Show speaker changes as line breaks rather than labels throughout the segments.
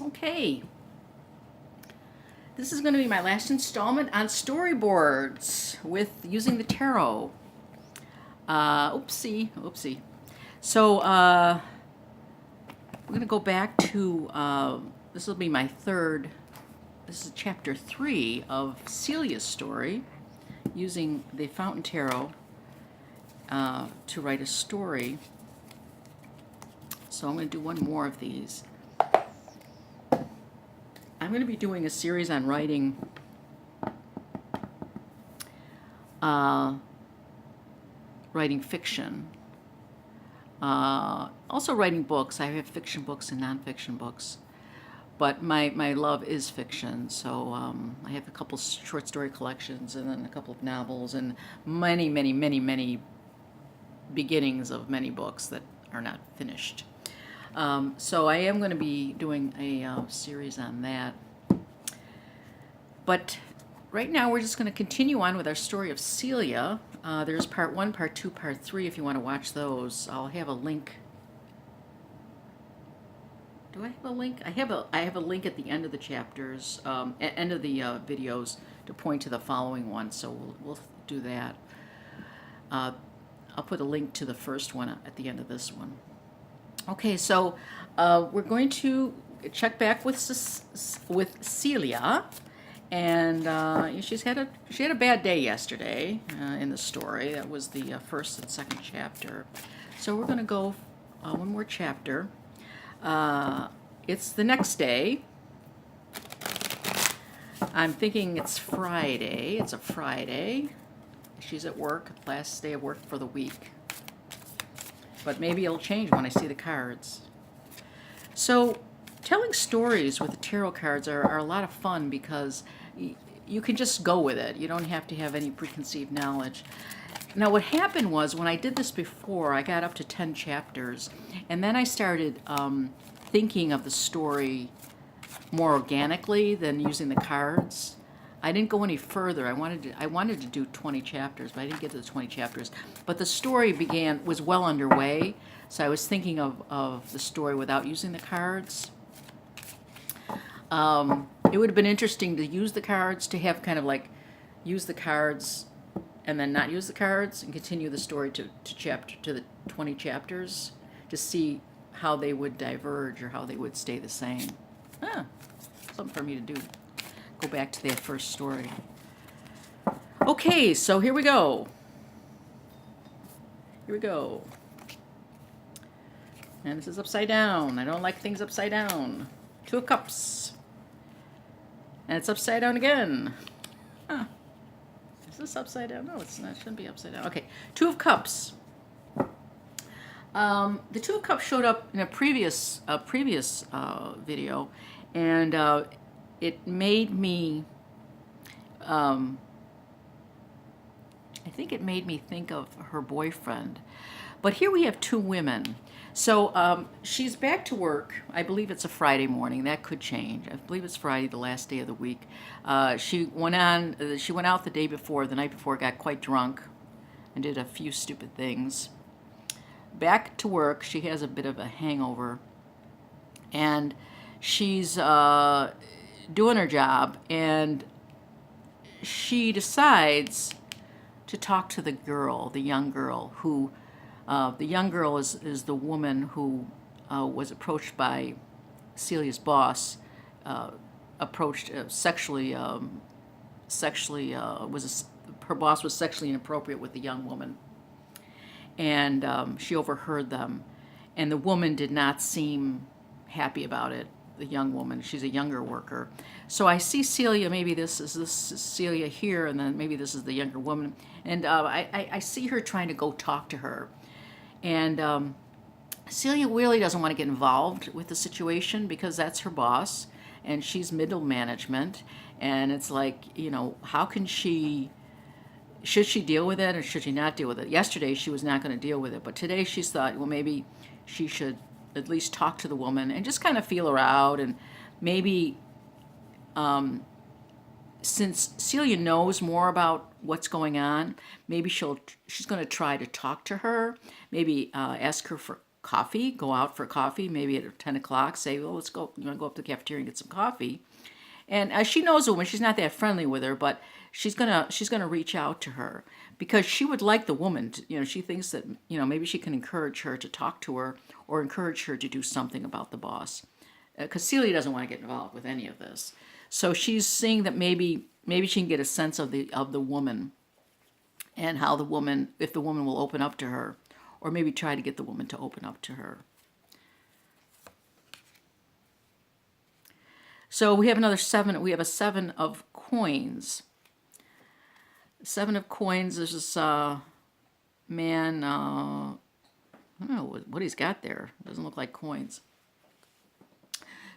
Okay, this is going to be my last installment on storyboards with using the tarot. Oopsie. So we're going to go back to, this will be my third, this is chapter 3 of Celia's story, using the Fountain Tarot to write a story. So I'm going to do one more of these. I'm going to be doing a series on writing fiction. Also writing books. I have fiction books and nonfiction books. But my love is fiction. So I have a couple short story collections and then a couple of novels and many beginnings of many books that are not finished. So I am going to be doing a series on that. But right now we're just going to continue on with our story of Celia. There's part 1, part 2, part 3 if you want to watch those. I'll have a link. Do I have a link? I have a link at the end of the chapters, end of the videos to point to the following one, so we'll do that. I'll put a link to the first one at the end of this one. Okay, so we're going to check back with Celia, and she had a bad day yesterday in the story. That was the first and second chapter. So we're going to go one more chapter. It's the next day. I'm thinking it's Friday. It's a Friday. She's at work, last day of work for the week. But maybe it'll change when I see the cards. So telling stories with the tarot cards are a lot of fun because you can just go with it. You don't have to have any preconceived knowledge. Now what happened was when I did this before, I got up to 10 chapters, and then I started thinking of the story more organically than using the cards. I didn't go any further. I wanted to do 20 chapters, but I didn't get to the 20 chapters. But the story was well underway, so I was thinking of the story without using the cards. It would have been interesting to use the cards, to have kind of like use the cards and then not use the cards and continue the story to the 20 chapters to see how they would diverge or how they would stay the same. Something for me to do. Go back to that first story. Okay, so here we go. And this is upside down. I don't like things upside down. 2 of Cups. And it's upside down again. Is this upside down? No, it's not. It shouldn't be upside down. Okay, 2 of Cups. The 2 of Cups showed up in a previous video, and it made me, I think it made me think of her boyfriend. But here we have 2 women. So she's back to work. I believe it's a Friday morning. That could change. I believe it's Friday, the last day of the week. She went out the night before, got quite drunk and did a few stupid things. Back to work. She has a bit of a hangover. And she's doing her job, and she decides to talk to the girl, the young girl, who the young girl is the woman who was approached by Celia's boss, approached sexually, her boss was sexually inappropriate with the young woman, and she overheard them, and the woman did not seem happy about it. The young woman, she's a younger worker. So I see Celia, maybe this is Celia here, and then maybe this is the younger woman, and I see her trying to go talk to her, and Celia really doesn't want to get involved with the situation because that's her boss, and she's middle management, and it's like, how can should she deal with it or should she not deal with it? Yesterday she was not going to deal with it, but today she's thought, well, maybe she should at least talk to the woman and just kind of feel her out, and maybe since Celia knows more about what's going on, maybe she's going to try to talk to her, maybe ask her for coffee, go out for coffee, maybe at 10 o'clock, say, well, let's go, you want to go up to the cafeteria and get some coffee. And she knows the woman, she's not that friendly with her, but she's gonna reach out to her because she would like the woman to, she thinks that, maybe she can encourage her to talk to her or encourage her to do something about the boss. Because Celia doesn't want to get involved with any of this. So she's seeing that maybe she can get a sense of the woman and how if the woman will open up to her, or maybe try to get the woman to open up to her. So we have another 7. We have a 7 of coins. 7 of coins. There's this man. I don't know what he's got there. Doesn't look like coins.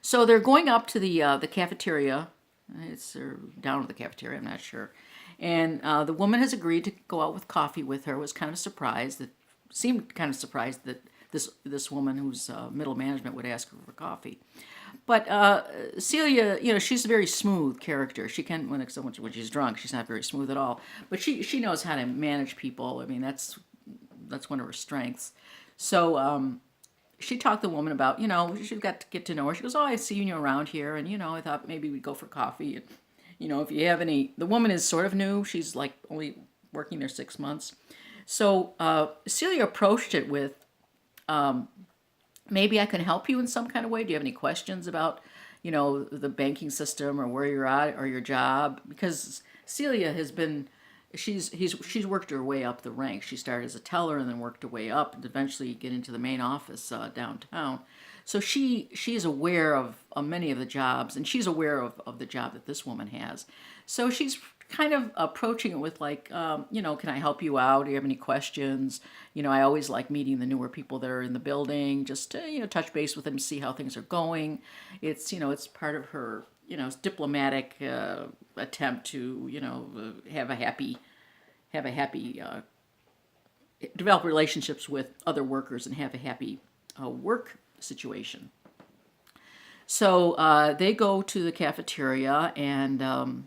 So they're going up to the cafeteria. It's down to the cafeteria. I'm not sure. And the woman has agreed to go out with coffee with her. Was kind of surprised that seemed kind of surprised that this woman who's middle management would ask her for coffee. But Celia, she's a very smooth character. She can, when she's drunk, she's not very smooth at all. But she knows how to manage people. I mean, that's one of her strengths. So she talked to the woman about, she got to get to know her. She goes, oh, I see you around here, and I thought maybe we'd go for coffee. And if you have any, the woman is sort of new. She's like only working there 6 months. So Celia approached it with, maybe I can help you in some kind of way. Do you have any questions about, the banking system or where you're at or your job? Because Celia has been, she's worked her way up the ranks. She started as a teller and then worked her way up and eventually get into the main office downtown. So she's aware of many of the jobs, and she's aware of the job that this woman has. So she's kind of approaching it with like, can I help you out? Do you have any questions? I always like meeting the newer people that are in the building, just to, touch base with them, see how things are going. It's, it's part of her, diplomatic attempt to, have a happy, develop relationships with other workers and have a happy work situation. So they go to the cafeteria, and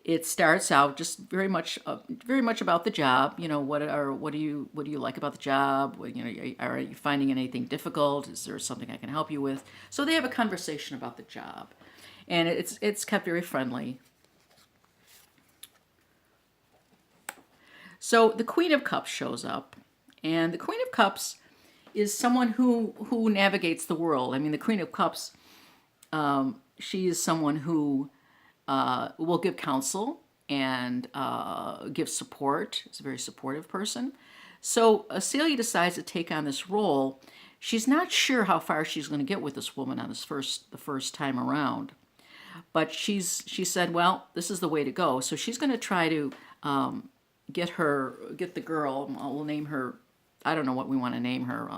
it starts out just very much about the job. What do you like about the job? Are you finding anything difficult? Is there something I can help you with? So they have a conversation about the job, and it's kept very friendly. So the Queen of Cups shows up, and the Queen of Cups is someone who navigates the world. I mean, the Queen of Cups, she is someone who will give counsel and give support. She's a very supportive person. So Celia decides to take on this role. She's not sure how far she's going to get with this woman on the first time around. But she said, well, this is the way to go. So she's going to try to get the girl, we'll name her, I don't know what we want to name her,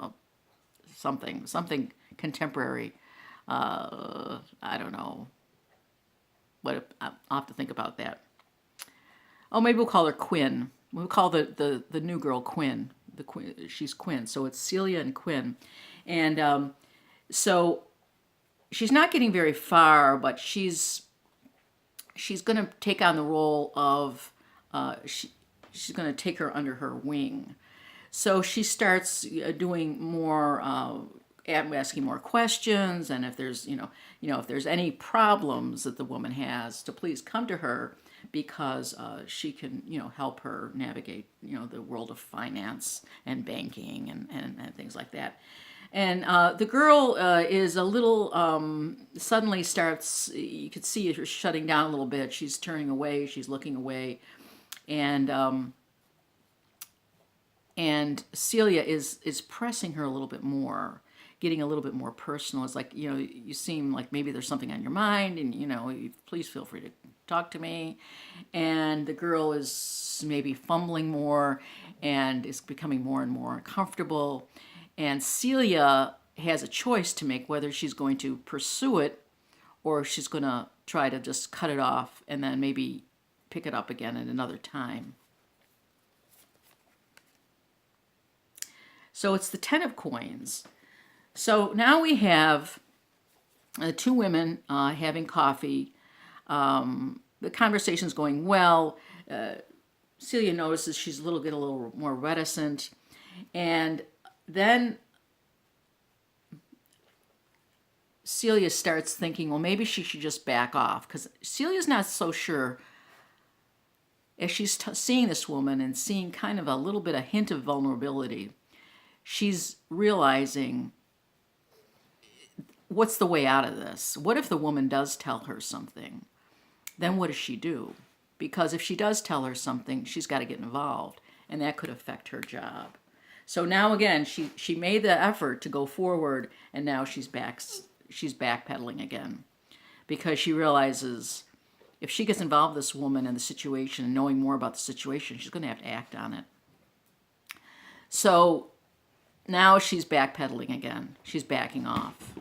something contemporary. I don't know. I'll have to think about that. Oh, maybe we'll call her Quinn. We'll call the new girl Quinn. She's Quinn. So it's Celia and Quinn. And so she's not getting very far, but she's going to take on the role of, she's going to take her under her wing. So she starts doing more, asking more questions, and if there's, if there's any problems that the woman has, to please come to her, because she can, help her navigate, the world of finance and banking and things like that. And the girl is a little, suddenly starts, you could see her shutting down a little bit. She's turning away, she's looking away, and Celia is pressing her a little bit more, getting a little bit more personal. It's like, you seem like maybe there's something on your mind, and, please feel free to talk to me. And the girl is maybe fumbling more and is becoming more and more uncomfortable. And Celia has a choice to make, whether she's going to pursue it or she's going to try to just cut it off and then maybe pick it up again at another time. So it's the 10 of coins. So now we have two women having coffee. The conversation's going well. Celia notices she's get a little more reticent. And then Celia starts thinking, well, maybe she should just back off, because Celia's not so sure. As she's seeing this woman and seeing kind of a little bit, a hint of vulnerability, she's realizing, what's the way out of this? What if the woman does tell her something? Then what does she do? Because if she does tell her something, she's got to get involved, and that could affect her job. So now again, she made the effort to go forward, and now she's backpedaling again, because she realizes if she gets involved with this woman and the situation and knowing more about the situation, she's going to have to act on it. So now she's backpedaling again. She's backing off.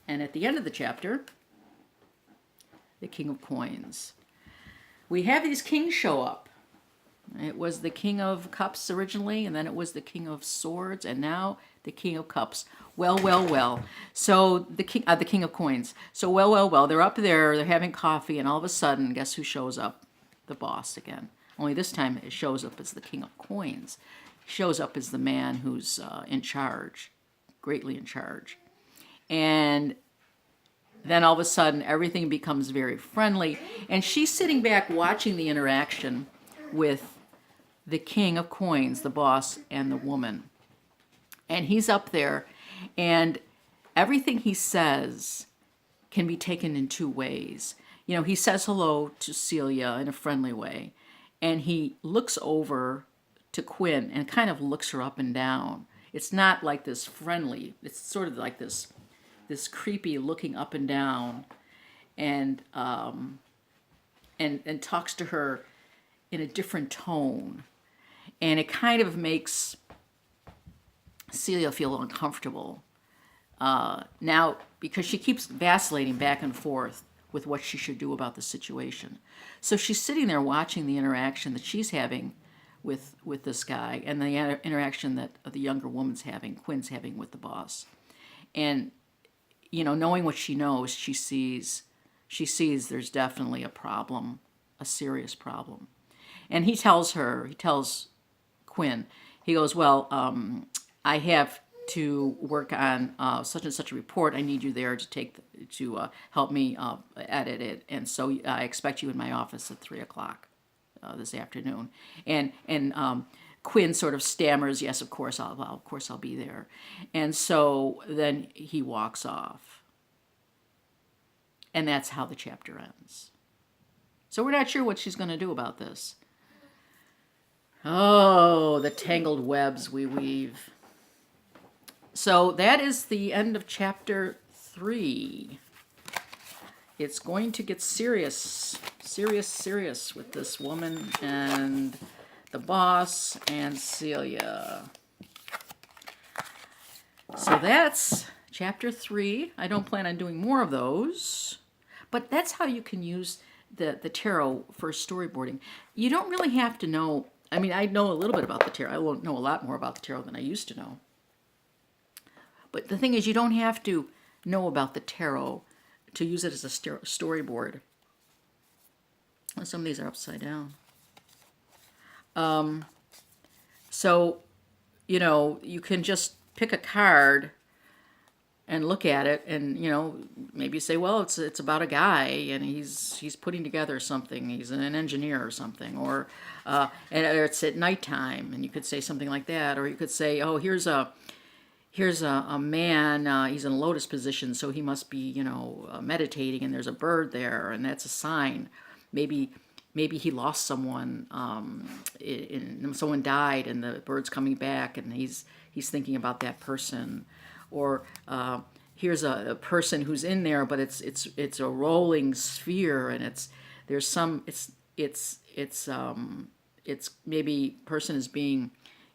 And at the end of the chapter, the King of Coins. We have these kings show up. It was the King of Cups originally, and then it was the King of Swords, and now the King of Cups. Well. So the King of Coins. So well. They're up there, they're having coffee, and all of a sudden, guess who shows up? The boss again. Only this time it shows up as the King of Coins. He shows up as the man who's in charge, greatly in charge. And then all of a sudden, everything becomes very friendly. And she's sitting back watching the interaction with the King of Coins, the boss, and the woman. And he's up there, and everything he says can be taken in two ways. You know, he says hello to Celia in a friendly way, and he looks over to Quinn and kind of looks her up and down. It's not like this friendly, it's sort of like this creepy looking up and down, and talks to her in a different tone. And it kind of makes Celia feel uncomfortable. Now, because she keeps vacillating back and forth with what she should do about the situation. So she's sitting there watching the interaction that she's having with this guy, and the interaction that the younger woman's having, Quinn's having with the boss. And, you know, knowing what she knows, she sees there's definitely a problem, a serious problem. And he tells Quinn, he goes, well, I have to work on such and such a report. I need you there to help me edit it. And so I expect you in my office at 3:00 this afternoon. And Quinn sort of stammers, yes, of course I'll be there. And so then he walks off. And that's how the chapter ends. So we're not sure what she's going to do about this. Oh, the tangled webs we weave. So that is the end of chapter 3. It's going to get serious with this woman and the boss and Celia. So that's chapter 3. I don't plan on doing more of those, but that's how you can use the tarot for storyboarding. You don't really have to know. I mean, I know a little bit about the tarot. I won't know a lot more about the tarot than I used to know. But the thing is, you don't have to know about the tarot to use it as a storyboard. Some of these are upside down. So, you know, you can just pick a card and look at it, and, you know, maybe say, well, it's about a guy, and he's putting together something. He's an engineer or something, or it's at nighttime, and you could say something like that, or you could say, oh, here's a man. He's in a lotus position, so he must be, you know, meditating, and there's a bird there, and that's a sign. Maybe he lost someone, someone died, and the bird's coming back, and he's thinking about that person. Or here's a person who's in there, but it's a rolling sphere, and it's maybe person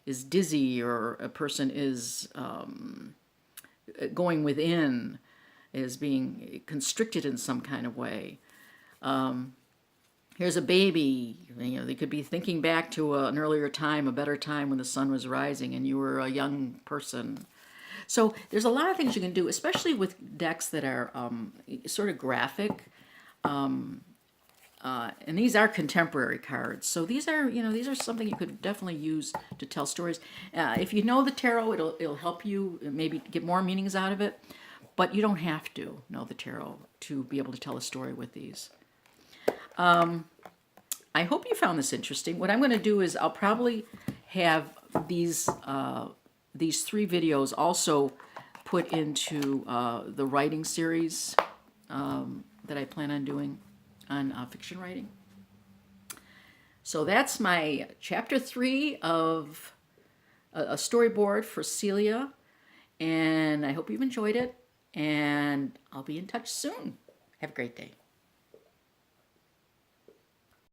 is dizzy, or a person is going within, is being constricted in some kind of way. Here's a baby. You know, they could be thinking back to an earlier time, a better time when the sun was rising and you were a young person. So there's a lot of things you can do, especially with decks that are sort of graphic. And these are contemporary cards. So these are something you could definitely use to tell stories. If you know the tarot, it'll help you maybe get more meanings out of it. but you don't have to know the tarot to be able to tell a story with these. I hope you found this interesting. What I'm going to do is I'll probably have these 3 videos also put into the writing series that I plan on doing on fiction writing. So that's my chapter 3 of a storyboard for Celia, and I hope you've enjoyed it, and I'll be in touch soon. Have a great day.